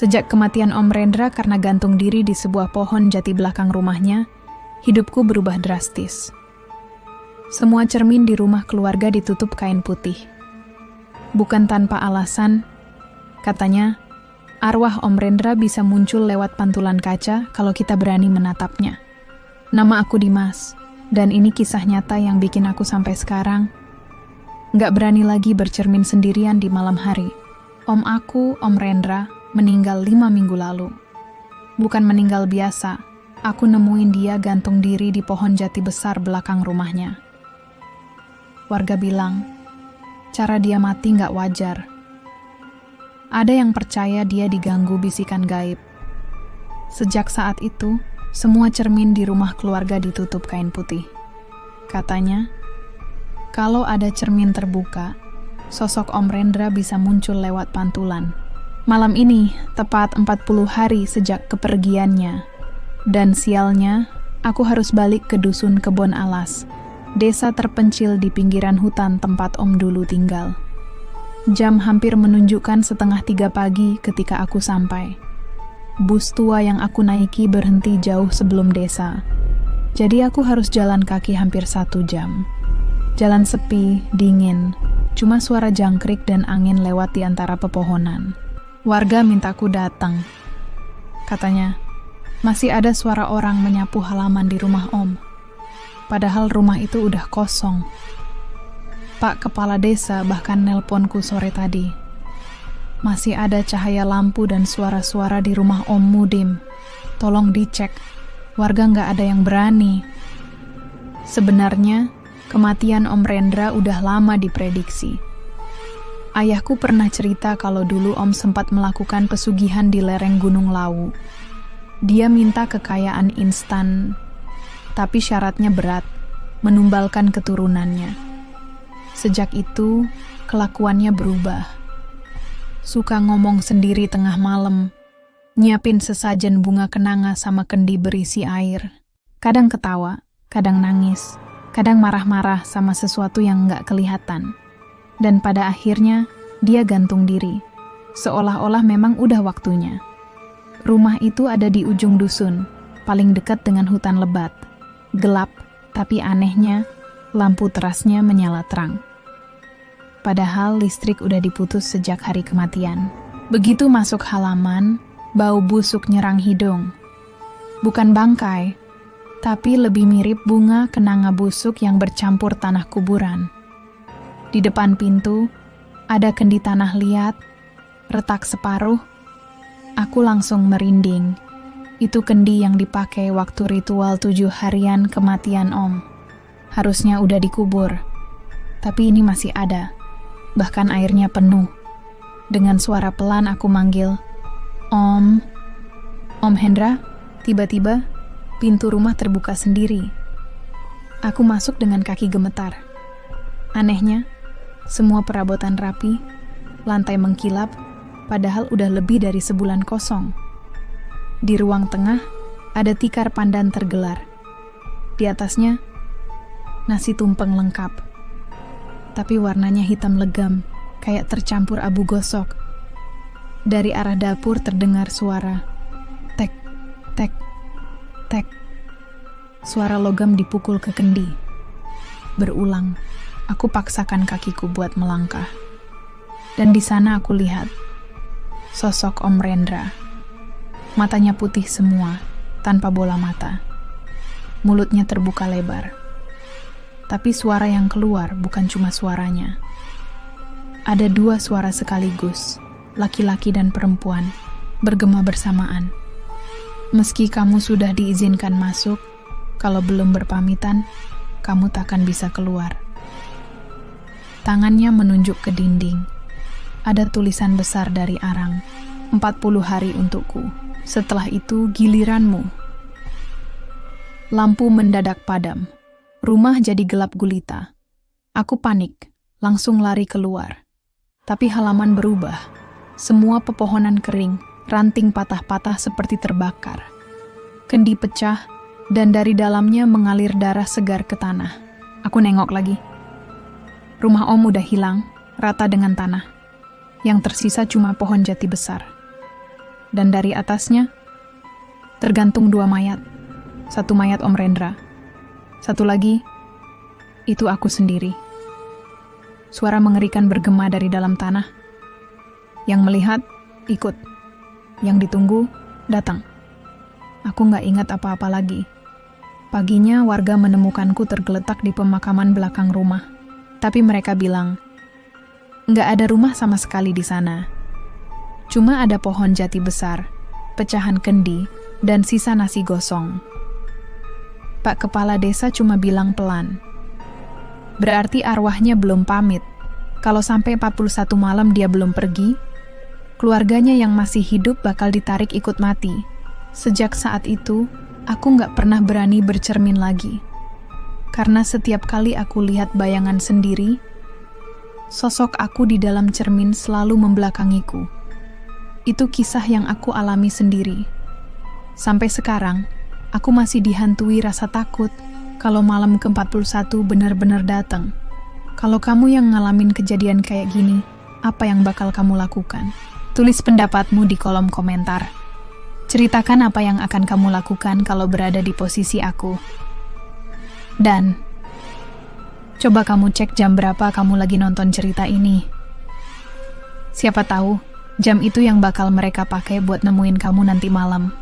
Sejak kematian Om Rendra karena gantung diri di sebuah pohon jati belakang rumahnya, hidupku berubah drastis. Semua cermin di rumah keluarga ditutup kain putih. Bukan tanpa alasan, katanya, arwah Om Rendra bisa muncul lewat pantulan kaca kalau kita berani menatapnya. Nama aku Dimas, dan ini kisah nyata yang bikin aku sampai sekarang nggak berani lagi bercermin sendirian di malam hari. Om aku, Om Rendra, meninggal 5 minggu lalu. Bukan meninggal biasa, aku nemuin dia gantung diri di pohon jati besar belakang rumahnya. Warga bilang, cara dia mati nggak wajar. Ada yang percaya dia diganggu bisikan gaib. Sejak saat itu, semua cermin di rumah keluarga ditutup kain putih. Katanya, kalau ada cermin terbuka, sosok Om Rendra bisa muncul lewat pantulan. Malam ini, tepat 40 hari sejak kepergiannya. Dan sialnya, aku harus balik ke Dusun Kebon Alas, desa terpencil di pinggiran hutan tempat Om dulu tinggal. Jam hampir menunjukkan 2:30 pagi ketika aku sampai. Bus tua yang aku naiki berhenti jauh sebelum desa. Jadi aku harus jalan kaki hampir 1 jam. Jalan sepi, dingin, cuma suara jangkrik dan angin lewat di antara pepohonan. Warga mintaku datang. Katanya, masih ada suara orang menyapu halaman di rumah Om. Padahal rumah itu udah kosong. Pak Kepala Desa bahkan nelponku sore tadi. Masih ada cahaya lampu dan suara-suara di rumah Om Mudim. Tolong dicek, warga nggak ada yang berani. Sebenarnya, kematian Om Rendra udah lama diprediksi. Ayahku pernah cerita kalau dulu Om sempat melakukan pesugihan di lereng Gunung Lawu. Dia minta kekayaan instan, tapi syaratnya berat, menumbalkan keturunannya. Sejak itu, kelakuannya berubah. Suka ngomong sendiri tengah malam, nyiapin sesajen bunga kenanga sama kendi berisi air. Kadang ketawa, kadang nangis, kadang marah-marah sama sesuatu yang nggak kelihatan. Dan pada akhirnya, dia gantung diri, seolah-olah memang udah waktunya. Rumah itu ada di ujung dusun, paling dekat dengan hutan lebat. Gelap, tapi anehnya, lampu terasnya menyala terang. Padahal listrik udah diputus sejak hari kematian. Begitu masuk halaman, bau busuk nyerang hidung. Bukan bangkai, tapi lebih mirip bunga kenanga busuk yang bercampur tanah kuburan. Di depan pintu, ada kendi tanah liat, retak separuh. Aku langsung merinding. Itu kendi yang dipakai waktu ritual 7 harian kematian Om. Harusnya udah dikubur, tapi ini masih ada. Bahkan airnya penuh. Dengan suara pelan aku manggil, Om. Om Hendra, tiba-tiba pintu rumah terbuka sendiri. Aku masuk dengan kaki gemetar. Anehnya, semua perabotan rapi, lantai mengkilap, padahal udah lebih dari sebulan kosong. Di ruang tengah, ada tikar pandan tergelar. Di atasnya, nasi tumpeng lengkap. Tapi warnanya hitam legam, kayak tercampur abu gosok. Dari arah dapur terdengar suara tek, tek, tek. Suara logam dipukul ke kendi. Berulang, aku paksakan kakiku buat melangkah. Dan di sana aku lihat sosok Om Rendra. Matanya putih semua, tanpa bola mata. Mulutnya terbuka lebar. Tapi suara yang keluar bukan cuma suaranya. Ada 2 suara sekaligus, laki-laki dan perempuan, bergema bersamaan. Meski kamu sudah diizinkan masuk, kalau belum berpamitan, kamu takkan bisa keluar. Tangannya menunjuk ke dinding. Ada tulisan besar dari arang, 40 hari untukku. Setelah itu giliranmu. Lampu mendadak padam. Rumah jadi gelap gulita. Aku panik, langsung lari keluar. Tapi halaman berubah. Semua pepohonan kering, ranting patah-patah seperti terbakar. Kendi pecah, dan dari dalamnya mengalir darah segar ke tanah. Aku nengok lagi. Rumah Om udah hilang, rata dengan tanah. Yang tersisa cuma pohon jati besar. dan dari atasnya tergantung 2 mayat. 1 mayat Om Rendra. 1 lagi, itu aku sendiri. Suara mengerikan bergema dari dalam tanah. Yang melihat, ikut. Yang ditunggu, datang. Aku nggak ingat apa-apa lagi. Paginya warga menemukanku tergeletak di pemakaman belakang rumah. Tapi mereka bilang, nggak ada rumah sama sekali di sana. Cuma ada pohon jati besar, pecahan kendi, dan sisa nasi gosong. Pak Kepala Desa cuma bilang pelan. Berarti arwahnya belum pamit. Kalau sampai 41 malam dia belum pergi, keluarganya yang masih hidup bakal ditarik ikut mati. Sejak saat itu, aku nggak pernah berani bercermin lagi. Karena setiap kali aku lihat bayangan sendiri, sosok aku di dalam cermin selalu membelakangiku. Itu kisah yang aku alami sendiri. Sampai sekarang, aku masih dihantui rasa takut kalau malam ke-41 benar-benar datang. Kalau kamu yang ngalamin kejadian kayak gini, apa yang bakal kamu lakukan? Tulis pendapatmu di kolom komentar. Ceritakan apa yang akan kamu lakukan kalau berada di posisi aku. Dan coba kamu cek jam berapa kamu lagi nonton cerita ini. Siapa tahu, jam itu yang bakal mereka pakai buat nemuin kamu nanti malam.